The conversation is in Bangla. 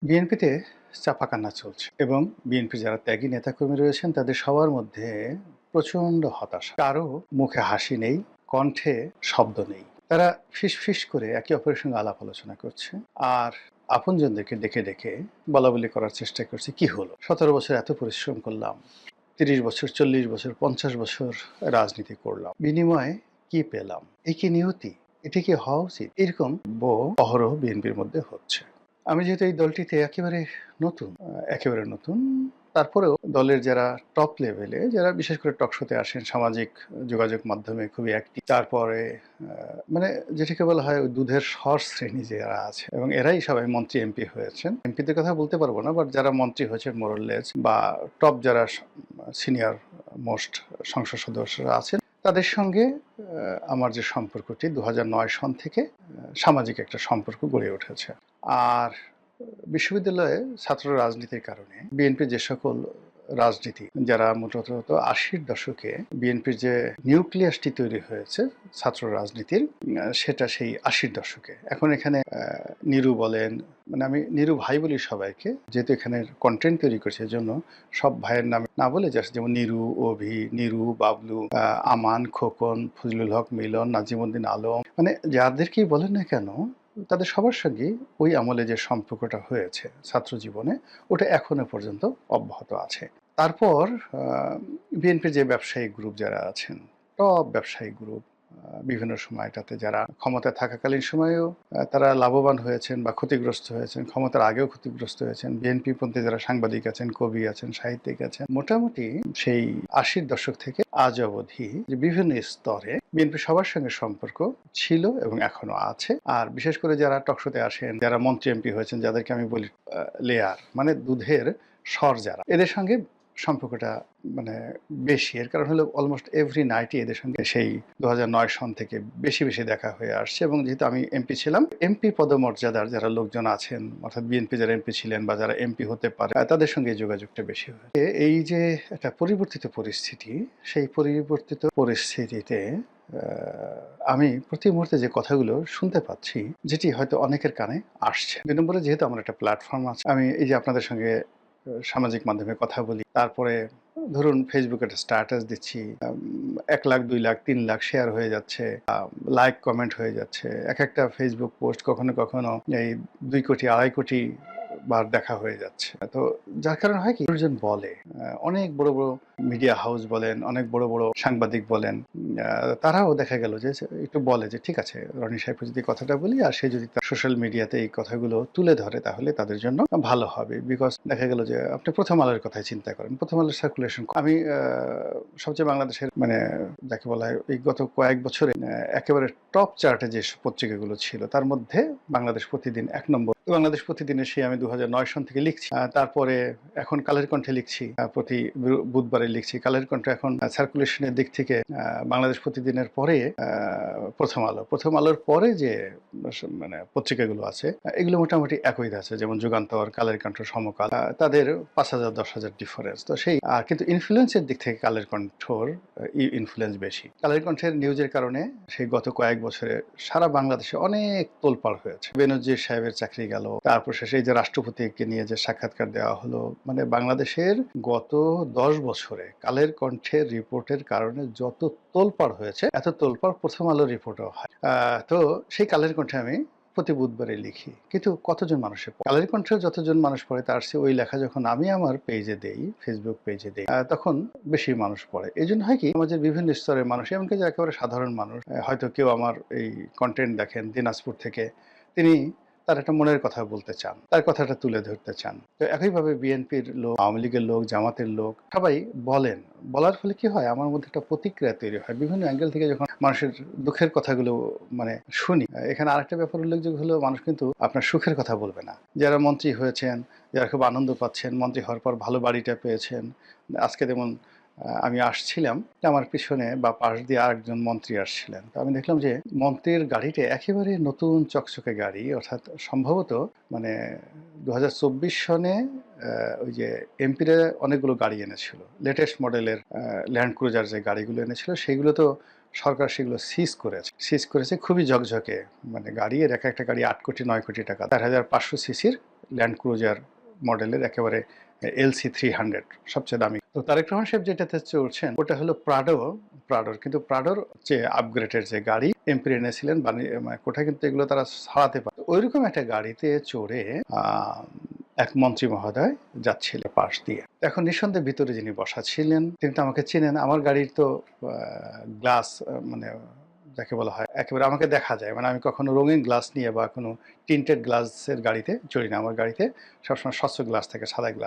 বিএনপিতে চাপাকান্না চলছে এবং বিএনপির যারা ত্যাগী নেতাকর্মী রয়েছেন তাদের সবার মধ্যে প্রচণ্ড হতাশা। কারো মুখে হাসি নেই, কণ্ঠে শব্দ নেই। তারা ফিসফিস করে একে অপরের সঙ্গে আলাপ আলোচনা করছে। আর আপনজনদেরকে ডেকে ডেকে বলাবলি করার চেষ্টা করছে, কি হলো? ১৭ বছর এত পরিশ্রম করলাম, ৩০ বছর, ৪০ বছর, ৫০ বছর রাজনীতি করলাম। বিনিময়ে কি পেলাম? এ কি নিয়তি? এটা কি হওয়া উচিত? এরকম অহরহ বিএনপির মধ্যে হচ্ছে। আমি যেহেতু এই দলটিতে একেবারে নতুন, তারপরেও দলের যারা টপ লেভেলে, যারা বিশেষ করে টক শোতে আসেন, সামাজিক যোগাযোগ মাধ্যমে খুবই অ্যাক্টিভ, তারপরে মানে যেটাকে বলা হয় ওই দুধের স্বর শ্রেণী যারা আছে, এবং এরাই সবাই মন্ত্রী এমপি হয়েছেন। এমপিদের কথা বলতে পারবো না, বাট যারা মন্ত্রী হয়েছেন মোরলেস বা টপ যারা সিনিয়র মোস্ট সংসদ সদস্যরা আছেন, তাদের সঙ্গে আমার যে সম্পর্কটি ২০০৯ সন থেকে সামাজিক একটা সম্পর্ক গড়ে উঠেছে। আর বিশ্ববিদ্যালয়ে ছাত্র রাজনীতির কারণে বিএনপির যে সকল রাজনীতি, যারা মূলত ৮০-র দশকে বিএনপির যে নিউক্লিয়াসটি তৈরি হয়েছে ছাত্র রাজনীতির, সেটা সেই ৮০-র দশকে। এখন এখানে নিরু বলেন, মানে আমি নিরু ভাই বলি সবাইকে, যেহেতু এখানে কন্টেন্ট তৈরি করছে, এজন্য সব ভাইয়ের নামে না বলে জাস্ট যেমন নিরু, অভি, নিরু, বাবলু, আমান, খোকন, ফজলুল হক, মিলন, নাজিমুদ্দিন আলম, মানে যাদেরকেই বলেন না কেন, তাদের সবার সঙ্গেই ওই আমলে যে সম্পর্কটা হয়েছে ছাত্র জীবনে, ওটা এখনো পর্যন্ত অব্যাহত আছে। তারপর বিএনপির যে ব্যবসায়ী গ্রুপ যারা আছেন, টপ ব্যবসায়ী গ্রুপ, বিভিন্ন সময়টাতে যারা ক্ষমতায় থাকাকালীন সময়েও তারা লাভবান হয়েছেন বা ক্ষতিগ্রস্ত হয়েছেন, ক্ষমতার আগেও ক্ষতিগ্রস্ত হয়েছেন। বিএনপি পন্থী যারা সাংবাদিক আছেন, কবি আছেন, সাহিত্যিক আছেন, মোটামুটি সেই ৮০-র দশক থেকে আজ অবধি যে বিভিন্ন স্তরে বিএনপি সবার সঙ্গে সম্পর্ক ছিল এবং এখনো আছে। আর বিশেষ করে যারা টকশোতে আসেন, যারা মন্ত্রী এমপি হয়েছেন, যাদেরকে আমি বলি লেয়ার, মানে দুধের স্বর, যারা এদের সঙ্গে সম্পর্কটা মানে বেশি। এর কারণ হলো অলমোস্ট এভরি নাইটই এদের সঙ্গে সেই ২০০৯ সন থেকে বেশি বেশি দেখা হয়ে আসছে। এবং যেহেতু আমি এমপি ছিলাম, এমপি পদমর্যাদার যারা লোকজন আছেন, অর্থাৎ বিএনপি যারা এমপি ছিলেন বা যারা এমপি হতে পারে, তাদের সঙ্গে যোগাযোগটা বেশি হয়। এই যে একটা পরিবর্তিত পরিস্থিতি, সেই পরিবর্তিত পরিস্থিতিতে আমি প্রতি মুহূর্তে যে কথাগুলো শুনতে পাচ্ছি, যেটি হয়তো অনেকের কানে আসছে। ২ নম্বরে যেহেতু আমার একটা প্ল্যাটফর্ম আছে, আমি এই যে আপনাদের সঙ্গে সামাজিক মাধ্যমে কথা বলি, তারপরে ধরুন ফেসবুকে একটা স্ট্যাটাস দিচ্ছি, ১ লাখ, ২ লাখ, ৩ লাখ শেয়ার হয়ে যাচ্ছে, লাইক কমেন্ট হয়ে যাচ্ছে। একটা ফেসবুক পোস্ট কখনো কখনো এই ২ কোটি, ২.৫ কোটি বার দেখা হয়ে যাচ্ছে। তো যার কারণে হয় কি, মানুষজন বলে, অনেক বড় বড় মিডিয়া হাউস বলেন, অনেক বড় বড় সাংবাদিক বলেন, তারাও দেখা গেল যে একটু বলে যে ঠিক আছে, রনি সাহেবকে যদি কথাটা বলি আর সে যদি তার সোশ্যাল মিডিয়াতে এই কথাগুলো তুলে ধরে, তাহলে তাদের জন্য ভালো হবে। বিকজ দেখা গেল যে আপনি প্রথম আলোর কথাই চিন্তা করেন, প্রথম আলোর সার্কুলেশন, আমি সবচেয়ে বাংলাদেশের মানে যাকে বলা হয় এই গত কয়েক বছরে একেবারে টপ চার্টে যে পত্রিকাগুলো ছিল, তার মধ্যে বাংলাদেশ প্রতিদিন ১ নম্বর। বাংলাদেশ প্রতিদিনে সেই আমি ২০০৯ সন থেকে লিখছি। তারপরে এখন কালের কণ্ঠে লিখছি, প্রতি বুধবারে লিখছি। কালের কণ্ঠ এখন সার্কুলেশনের দিক থেকে বাংলাদেশ প্রতিদিনের পরে প্রথম আলোর পরে যে মানে পত্রিকাগুলো আছে, এগুলো মোটামুটি একই আছে, যেমন যুগান্তর, কালের কণ্ঠ, সমকাল, তাদের ৫,০০০ ১০,০০০ ডিফারেন্স। তো সেই কিন্তু ইনফ্লুয়েন্সের দিক থেকে কালের কণ্ঠর ইনফ্লুয়েন্স বেশি। কালের কণ্ঠের নিউজের কারণে সেই গত কয়েক বছরে সারা বাংলাদেশে অনেক তোলপাড় হয়েছে। বেনজির সাহেবের চাকরি গেল, তারপর শেষে এই যে রাষ্ট্রপতিকে নিয়ে যে সাক্ষাৎকার দেওয়া হলো, মানে বাংলাদেশের গত ১০ বছরে কালের কণ্ঠের রিপোর্টের কারণে যত তোলপাড় হয়েছে, এত তোলপাড় প্রথম আলোর রিপোর্টও হয়। তো সেই কালের কণ্ঠে আমি প্রতি বুধবারে লিখি, কিন্তু কতজন মানুষের কালের কণ্ঠে যতজন মানুষ পড়ে, তার চেয়ে ওই লেখা যখন আমি আমার পেজে দেই, ফেসবুক পেজে দেই, তখন বেশি মানুষ পড়ে। এই জন্য হয় কি, আমাদের বিভিন্ন স্তরের মানুষ, এমনকি যে একেবারে সাধারণ মানুষ, হয়তো কেউ আমার এই কন্টেন্ট দেখেন দিনাজপুর থেকে, তিনি তার একটা মনের কথা বলতে চান, তার কথাটা তুলে ধরতে চান। তো একইভাবে বিএনপির লোক, আওয়ামী লীগের লোক, জামাতের লোক, সবাই বলেন। বলার ফলে কি হয়, আমার মধ্যে একটা প্রতিক্রিয়া তৈরি হয়। বিভিন্ন অ্যাঙ্গেল থেকে যখন মানুষের দুঃখের কথাগুলো মানে শুনি, এখানে আরেকটা ব্যাপার উল্লেখযোগ্য হলো, মানুষ কিন্তু আপনার সুখের কথা বলবে না। যারা মন্ত্রী হয়েছেন, যারা খুব আনন্দ পাচ্ছেন, মন্ত্রী হওয়ার পর ভালো বাড়িটা পেয়েছেন, আজকে যেমন আমি আসছিলাম, আমার পিছনে বা পাশ দিয়ে আরেকজন মন্ত্রী আসছিলেন। তো আমি দেখলাম যে মন্ত্রীর গাড়িটা একেবারে নতুন চকচকে গাড়ি, অর্থাৎ সম্ভবত মানে ২০২৪ সনে ওই যে এমপিরা অনেকগুলো গাড়ি এনেছিল, লেটেস্ট মডেলের ল্যান্ড ক্রুজার যে গাড়িগুলো এনেছিল সেগুলো তো সরকার সেগুলো সিজ করেছে খুবই ঝকঝকে, মানে গাড়ি এর এক একটা গাড়ি 8 কোটি 9 কোটি টাকা, 4500 সিসির ল্যান্ড ক্রুজার মডেলের একেবারে LC 300 সবচেয়ে দামি। তো তারেক রহমান সাহেব যেটাতে চলছেন ওটা হলো প্রাডোর, কিন্তু প্রাডোর যে আপগ্রেডের যে গাড়ি এমপি এনেছিলেন মানে কোথায়, কিন্তু এগুলো তারা ছাড়াতে পারে। ওইরকম একটা গাড়িতে চড়ে এক মন্ত্রী মহোদয় যাচ্ছিল পাশ দিয়ে। এখন নিঃসন্দেহে ভিতরে যিনি বসা ছিলেন তিনি তো আমাকে চেনেন, আমার গাড়ির তো গ্লাস মানে যাকে বলা হয় একেবারে আমাকে দেখা যায়, মানে আমি কখনো রঙিন গ্লাস নিয়ে বা কোনো টিন্টেড গ্লাসের গাড়িতে চড়ি না, আমার গাড়িতে সবসময় স্বচ্ছ গ্লাস থাকে, সাদা গ্লাস।